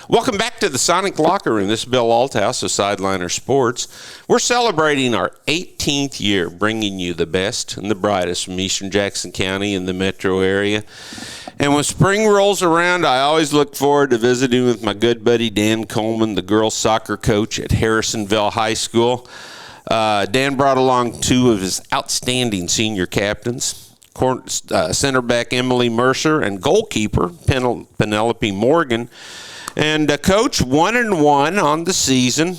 Welcome back to the Sonic Locker Room. This is Bill Althouse of Sideliner Sports. We're celebrating our 18th year, bringing you the best and the brightest from Eastern Jackson County and the metro area. And when spring rolls around, I always look forward to visiting with my good buddy Dan Coleman, the girls soccer coach at Harrisonville High School. Dan brought along two of his outstanding senior captains, center back Emily Mercer and goalkeeper Penelope Morgan. And Coach, 1-1 on the season,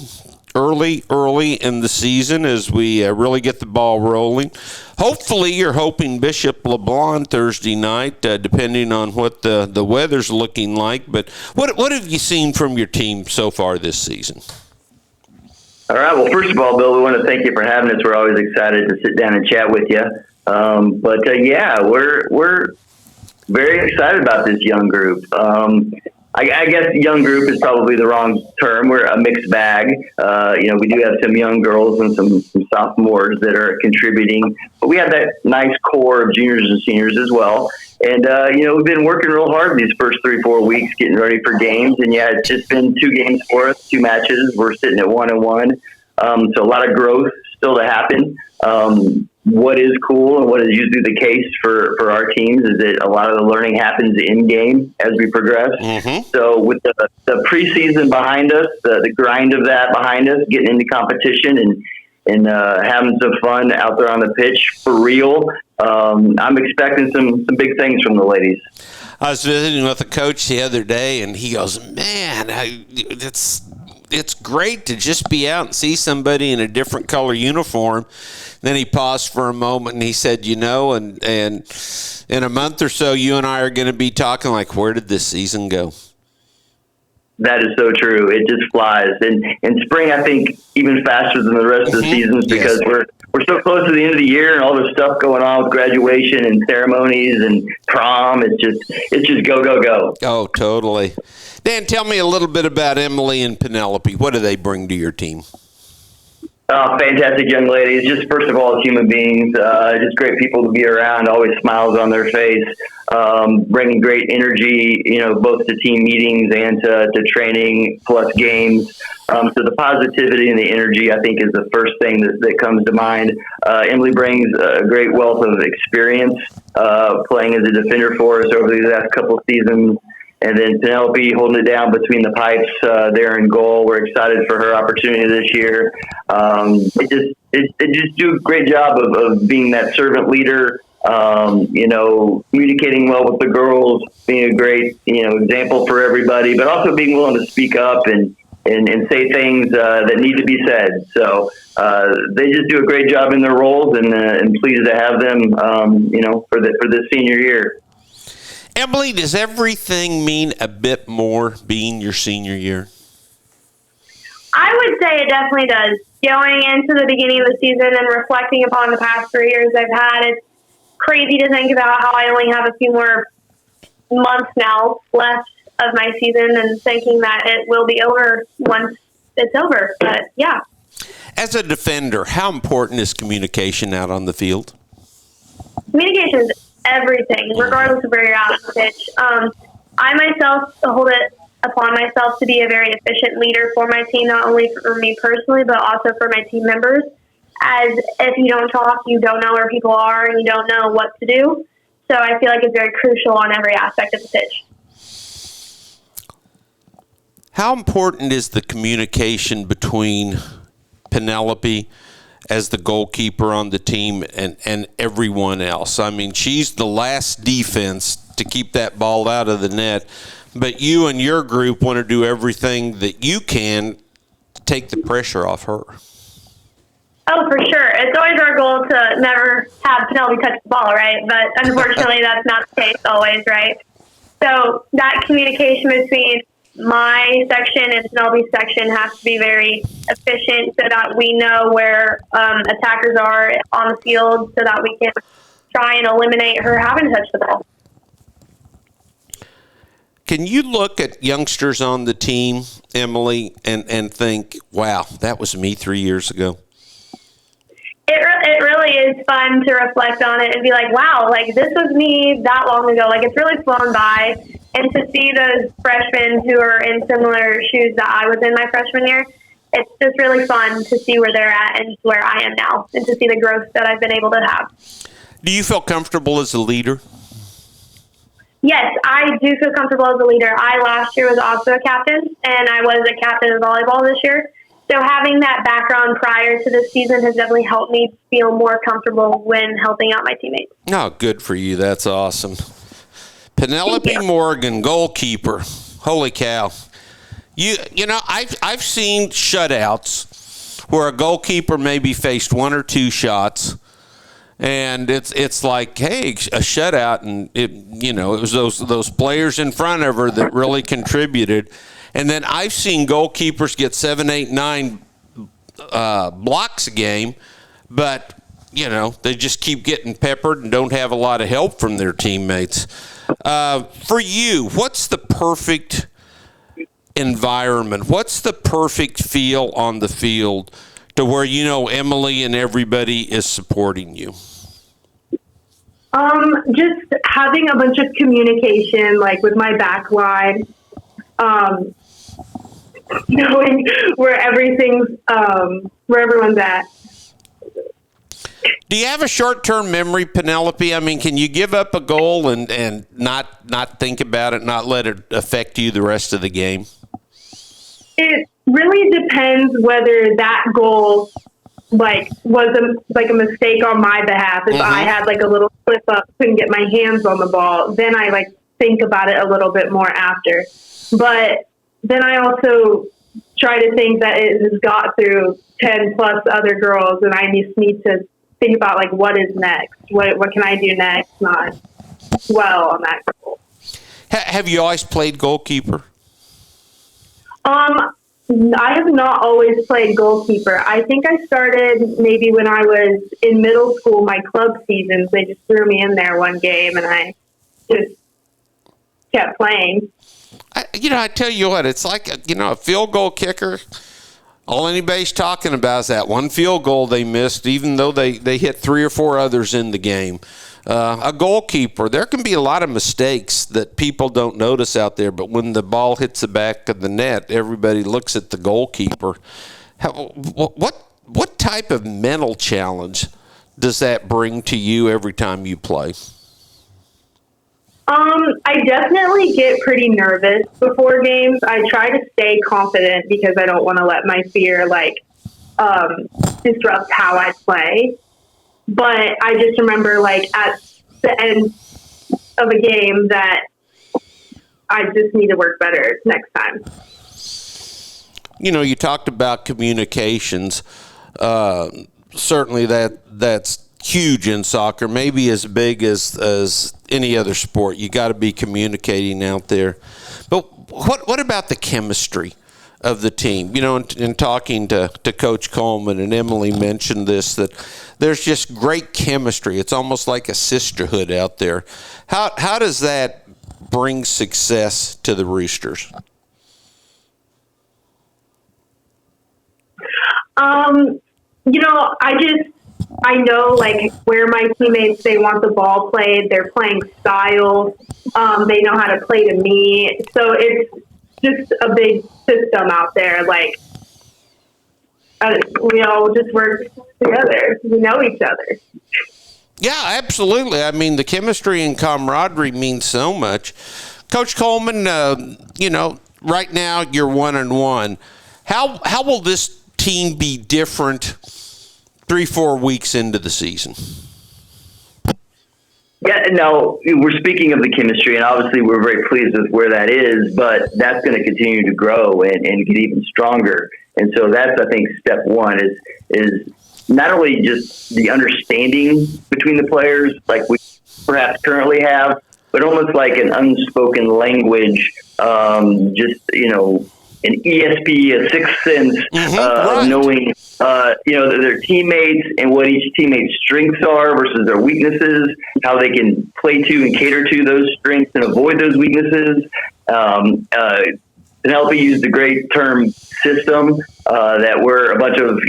early in the season as we really get the ball rolling. Hopefully, you're hoping Bishop LeBlanc Thursday night, depending on what the weather's looking like. But what have you seen from your team so far this season? All right. Well, first of all, Bill, we want to thank you for having us. We're always excited to sit down and chat with you. We're very excited about this young group. I guess young group is probably the wrong term. We're a mixed bag. We do have some young girls and some sophomores that are contributing, but we have that nice core of juniors and seniors as well. And, we've been working real hard these first 3-4 weeks, getting ready for games. And it's just been 2 games for us, 2 matches. We're sitting at 1-1. So a lot of growth still to happen. What is cool and what is usually the case for our teams is that a lot of the learning happens in game as we progress. Mm-hmm. So with the preseason behind us, the grind of that behind us, getting into competition and having some fun out there on the pitch for real, I'm expecting some big things from the ladies. I was visiting with a coach the other day, and he goes, "Man, it's great to just be out and see somebody in a different color uniform." Then he paused for a moment and he said, and in a month or so, you and I are going to be talking like, where did this season go? That is so true. It just flies. And in spring, I think even faster than the rest of the seasons because we're so close to the end of the year and all this stuff going on with graduation and ceremonies and prom. It's just go, go, go. Oh, totally. Dan, tell me a little bit about Emily and Penelope. What do they bring to your team? Fantastic young ladies. Just first of all, as human beings, just great people to be around. Always smiles on their face, bringing great energy. Both to team meetings and to training plus games. So the positivity and the energy, I think, is the first thing that comes to mind. Emily brings a great wealth of experience playing as a defender for us over these last couple of seasons. And then Penelope holding it down between the pipes there in goal. We're excited for her opportunity this year. It just do a great job of being that servant leader, communicating well with the girls, being a great, example for everybody, but also being willing to speak up and say things that need to be said. So they just do a great job in their roles and pleased to have them, for this senior year. Emily, does everything mean a bit more being your senior year? I would say it definitely does. Going into the beginning of the season and reflecting upon the past 3 years I've had, it's crazy to think about how I only have a few more months now left of my season and thinking that it will be over once it's over. But, yeah. As a defender, how important is communication out on the field? Communication is everything, regardless of where you're at on the pitch. I myself hold it upon myself to be a very efficient leader for my team, not only for me personally, but also for my team members. As if you don't talk, you don't know where people are and you don't know what to do. So I feel like it's very crucial on every aspect of the pitch. How important is the communication between Penelope as the goalkeeper on the team and everyone else? I mean, she's the last defense to keep that ball out of the net, but you and your group want to do everything that you can to take the pressure off her. Oh, for sure. It's always our goal to never have Penelope touch the ball, right? But unfortunately, that's not the case always, right? So that communication between my section and Penelope's section has to be very efficient so that we know where attackers are on the field so that we can try and eliminate her having to touch the ball. Can you look at youngsters on the team, Emily, and think, wow, that was me 3 years ago? It really is fun to reflect on it and be like, wow, like this was me that long ago. Like it's really flown by. And to see those freshmen who are in similar shoes that I was in my freshman year, it's just really fun to see where they're at and where I am now, and to see the growth that I've been able to have. Do you feel comfortable as a leader? Yes, I do feel comfortable as a leader. I last year was also a captain, and I was a captain of volleyball this year. So having that background prior to this season has definitely helped me feel more comfortable when helping out my teammates. Oh, good for you. That's awesome. Penelope Morgan, goalkeeper. Holy cow. You know, I've seen shutouts where a goalkeeper maybe faced one or two shots, and it's like, hey, a shutout, and it was those players in front of her that really contributed. And then I've seen goalkeepers get 7, 8, 9 blocks a game, but they just keep getting peppered and don't have a lot of help from their teammates. For you, what's the perfect environment? What's the perfect feel on the field to where Emily and everybody is supporting you? Just having a bunch of communication, like with my back line, knowing where everyone's at. Do you have a short-term memory, Penelope? I mean, can you give up a goal and not think about it, not let it affect you the rest of the game? It really depends whether that goal was a mistake on my behalf. If I had a little slip up, couldn't get my hands on the ball, then I think about it a little bit more after. But then I also try to think that it has got through 10 plus other girls, and I just need to think about what is next. What can I do next? Not well on that goal. Have you always played goalkeeper? I have not always played goalkeeper. I think I started maybe when I was in middle school, my club seasons. They just threw me in there one game, and I just kept playing. I tell you what, it's like, a field goal kicker. All anybody's talking about is that one field goal they missed, even though they hit 3 or 4 others in the game. A goalkeeper, there can be a lot of mistakes that people don't notice out there, but when the ball hits the back of the net, everybody looks at the goalkeeper. What type of mental challenge does that bring to you every time you play? I definitely get pretty nervous before games. I try to stay confident because I don't want to let my fear disrupt how I play. But I just remember at the end of a game that I just need to work better next time. You talked about communications. Certainly that's huge in soccer, maybe as big as any other sport. You got to be communicating out there. But what about the chemistry of the team? In talking to Coach Coleman, and Emily mentioned this, that there's just great chemistry. It's almost like a sisterhood out there. How does that bring success to the Roosters? I know where my teammates, they want the ball played, their playing style, they know how to play to me. So it's just a big system out there. We all just work together. We know each other. Yeah, absolutely. I mean, the chemistry and camaraderie means so much. Coach Coleman, right now you're 1-1. How will this team be different 3-4 weeks into the season? Yeah, no, we're speaking of the chemistry, and obviously we're very pleased with where that is, but that's going to continue to grow and get even stronger. And so that's, I think, step one is not only just the understanding between the players like we perhaps currently have, but almost like an unspoken language, an ESP, a sixth sense of knowing, their teammates and what each teammate's strengths are versus their weaknesses, how they can play to and cater to those strengths and avoid those weaknesses. Penelope used the great term system, that we're a bunch of,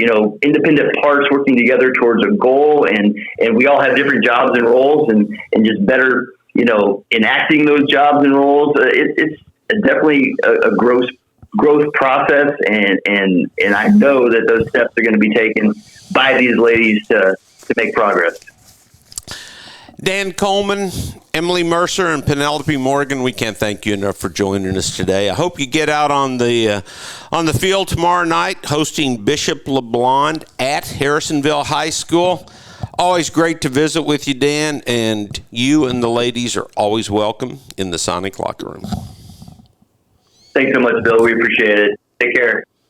independent parts working together towards a goal, and we all have different jobs and roles and just better, enacting those jobs and roles. It's definitely a growth process, and I know that those steps are going to be taken by these ladies to make progress. Dan Coleman, Emily Mercer, and Penelope Morgan, we can't thank you enough for joining us today. I hope you get out on the field tomorrow night, hosting Bishop LeBlond at Harrisonville High School. Always great to visit with you, Dan, and you and the ladies are always welcome in the Sonic locker room. Thanks so much, Bill. We appreciate it. Take care.